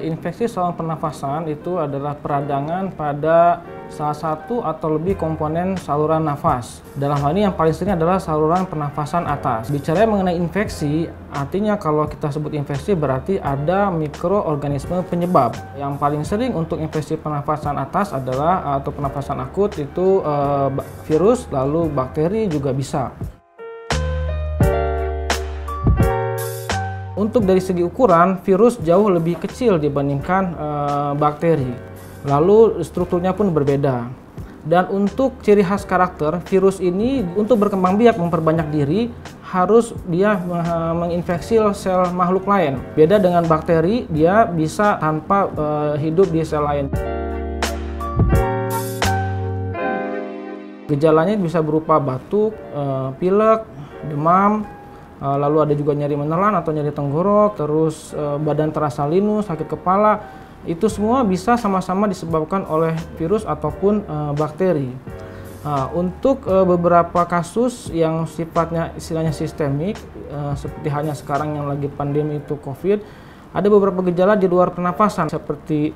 Infeksi saluran pernafasan itu adalah peradangan pada salah satu atau lebih komponen saluran nafas. Dalam hal ini yang paling sering adalah saluran pernafasan atas. Bicara mengenai infeksi, artinya kalau kita sebut infeksi berarti ada mikroorganisme penyebab. Yang paling sering untuk infeksi pernafasan atas adalah atau pernafasan akut itu virus, lalu bakteri juga bisa. Untuk dari segi ukuran, virus jauh lebih kecil dibandingkan bakteri. Lalu strukturnya pun berbeda. Dan untuk ciri khas karakter, virus ini untuk berkembang biak memperbanyak diri, harus dia menginfeksi sel makhluk lain. Beda dengan bakteri, dia bisa tanpa hidup di sel lain. Gejalanya bisa berupa batuk, pilek, demam, lalu ada juga nyeri menelan atau nyeri tenggorok, terus badan terasa linu, sakit kepala. Itu semua bisa sama-sama disebabkan oleh virus ataupun bakteri. Untuk beberapa kasus yang sifatnya istilahnya sistemik, seperti halnya sekarang yang lagi pandemi itu COVID, ada beberapa gejala di luar pernafasan seperti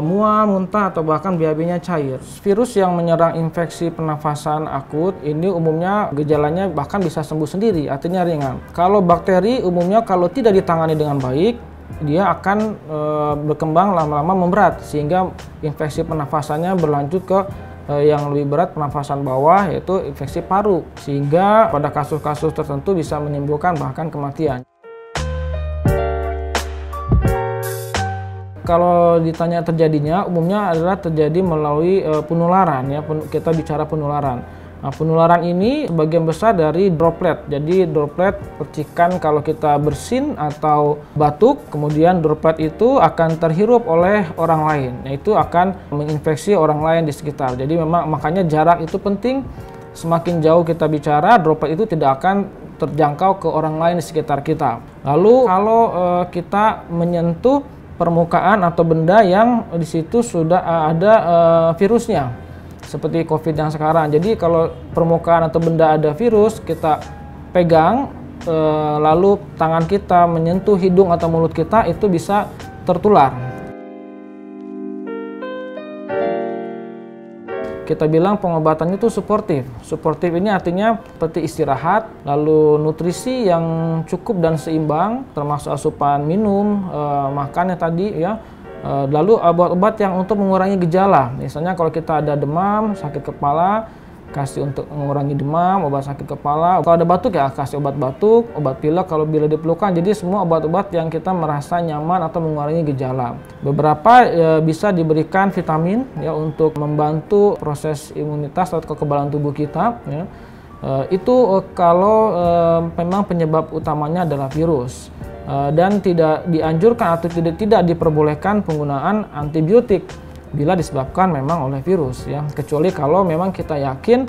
mual, muntah, atau bahkan BAB-nya cair. Virus yang menyerang infeksi pernafasan akut ini umumnya gejalanya bahkan bisa sembuh sendiri, artinya ringan. Kalau bakteri umumnya kalau tidak ditangani dengan baik, dia akan berkembang lama-lama memberat sehingga infeksi pernafasannya berlanjut ke yang lebih berat, pernafasan bawah, yaitu infeksi paru, sehingga pada kasus-kasus tertentu bisa menimbulkan bahkan kematian. Kalau ditanya terjadinya, umumnya adalah terjadi melalui penularan, ya. Kita bicara penularan. Nah, penularan ini sebagian besar dari droplet. Jadi droplet percikan kalau kita bersin atau batuk, kemudian droplet itu akan terhirup oleh orang lain. Nah, itu akan menginfeksi orang lain di sekitar. Jadi memang makanya jarak itu penting. Semakin jauh kita bicara, droplet itu tidak akan terjangkau ke orang lain di sekitar kita. Lalu kalau kita menyentuh permukaan atau benda yang di situ sudah ada virusnya, seperti COVID yang sekarang. Jadi kalau permukaan atau benda ada virus, kita pegang, lalu tangan kita menyentuh hidung atau mulut kita, itu bisa tertular. Kita bilang pengobatannya itu suportif. Suportif ini artinya seperti istirahat, lalu nutrisi yang cukup dan seimbang, termasuk asupan minum, makannya tadi, ya. Lalu obat-obat yang untuk mengurangi gejala. Misalnya kalau kita ada demam, sakit kepala, kasih untuk mengurangi demam, obat sakit kepala. Kalau ada batuk ya kasih obat batuk, obat pilek kalau bila diperlukan. Jadi semua obat-obat yang kita merasa nyaman atau mengurangi gejala. Beberapa bisa diberikan vitamin ya untuk membantu proses imunitas atau kekebalan tubuh kita, ya. Itu kalau memang penyebab utamanya adalah virus. Dan tidak dianjurkan atau tidak diperbolehkan penggunaan antibiotik bila disebabkan memang oleh virus, ya. Kecuali kalau memang kita yakin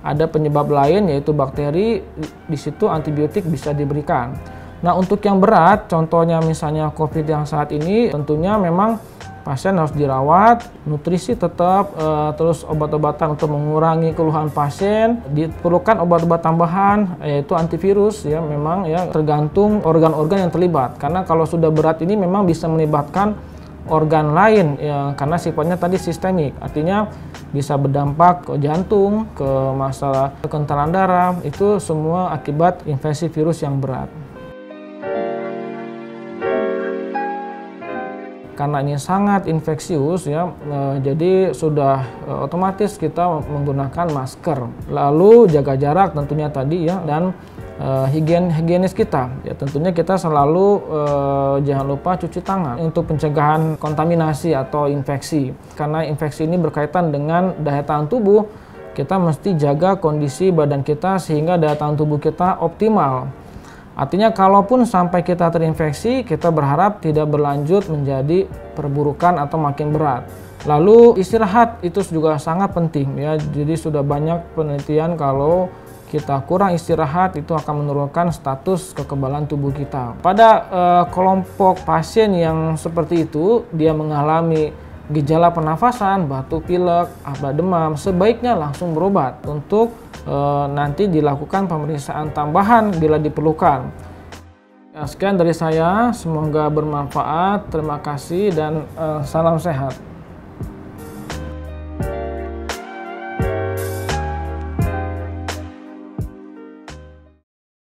ada penyebab lain yaitu bakteri, di situ antibiotik bisa diberikan. Nah, untuk yang berat, contohnya misalnya COVID yang saat ini, tentunya memang pasien harus dirawat, nutrisi tetap, terus obat-obatan untuk mengurangi keluhan pasien, diperlukan obat-obat tambahan yaitu antivirus, ya, memang ya tergantung organ-organ yang terlibat. Karena kalau sudah berat ini memang bisa melibatkan organ lain, ya, karena sifatnya tadi sistemik, artinya bisa berdampak ke jantung, ke masalah kekentalan darah, itu semua akibat infeksi virus yang berat. Karena ini sangat infeksius, ya, jadi sudah otomatis kita menggunakan masker, lalu jaga jarak tentunya tadi, ya, dan higienis kita, ya, tentunya kita selalu jangan lupa cuci tangan untuk pencegahan kontaminasi atau infeksi. Karena infeksi ini berkaitan dengan daya tahan tubuh, kita mesti jaga kondisi badan kita sehingga daya tahan tubuh kita optimal. Artinya kalaupun sampai kita terinfeksi, kita berharap tidak berlanjut menjadi perburukan atau makin berat. Lalu istirahat itu juga sangat penting, ya. Jadi sudah banyak penelitian kalau kita kurang istirahat itu akan menurunkan status kekebalan tubuh kita. Pada kelompok pasien yang seperti itu, dia mengalami gejala pernafasan, batuk pilek, demam, sebaiknya langsung berobat untuk nanti dilakukan pemeriksaan tambahan bila diperlukan. Ya, sekian dari saya, semoga bermanfaat. Terima kasih dan salam sehat.